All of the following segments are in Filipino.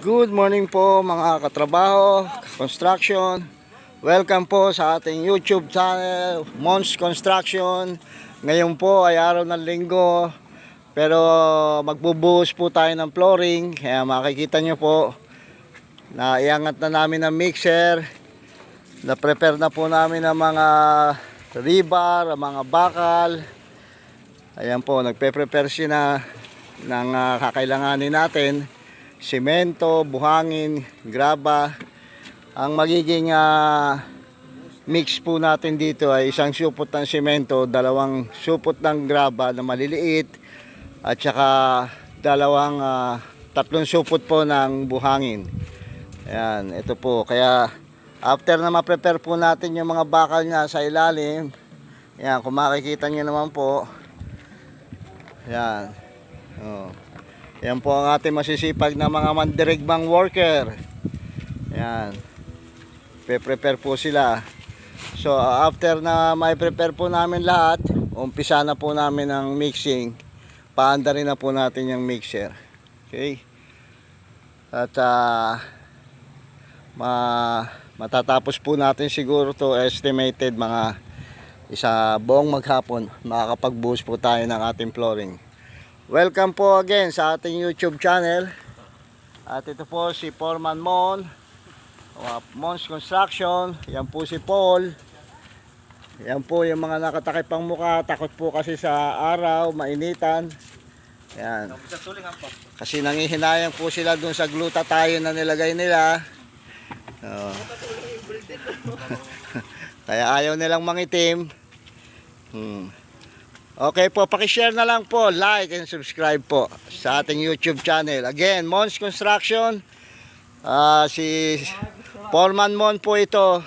Good morning po mga katrabaho, construction. Welcome po sa ating YouTube channel, Mons Construction. Ngayon po ay araw ng linggo, pero magbubuhos po tayo ng flooring. Kaya makikita nyo po na iangat na namin ng mixer. Na-prepare na po namin ng mga rebar, mga bakal. Ayan po, nagpe-prepare siya ng kakailanganin natin. Semento, buhangin, graba. Ang magiging mix po natin dito ay isang supot ng semento, dalawang supot ng graba na maliliit, at saka tatlong supot po ng buhangin. Ayan, ito po. Kaya after na ma-prepare po natin yung mga bakal niya sa ilalim, ayan, kung makikita nyo naman po, ayan, oh. Yan po ang ating masisipag na mga mandirigmang worker. Yan. Pe-prepare po sila. So after na may prepare po namin lahat, umpisa na po namin ang mixing. Paanda rin na po natin yung mixer. Okay? At matatapos po natin siguro to, estimated mga buong maghapon, makakapagbuhos po tayo ng ating flooring. Welcome po again sa ating YouTube channel. At ito po si Foreman Mon, Mons Construction. Yan po si Paul. Yan po yung mga nakatakip ang mukha. Takot po kasi sa araw, mainitan. Yan. Kasi nangihinayang po sila dun sa glutathione na nilagay nila. Kaya ayaw nilang mangitim. Okay po, pakishare na lang po, like and subscribe po sa ating YouTube channel. Again, Mons Construction. Si Foreman Mon po ito.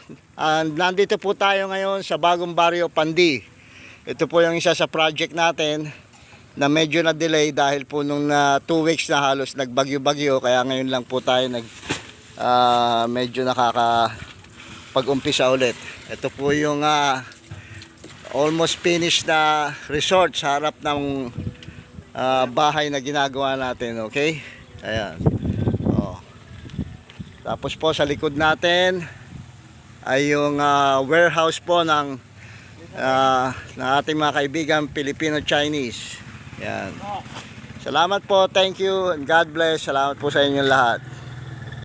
Nandito po tayo ngayon sa bagong baryo, Pandi. Ito po yung isa sa project natin na medyo na-delay dahil po nung 2 weeks na halos nagbagyo-bagyo. Kaya ngayon lang po tayo medyo nakakapag-umpisa ulit. Ito po yung almost finished na resort sa harap ng bahay na ginagawa natin. Okay? Ayan. Oh. Tapos po sa likod natin ay yung warehouse po ng ating mga kaibigan Filipino-Chinese. Ayan. Salamat po. Thank you and God bless. Salamat po sa inyong lahat.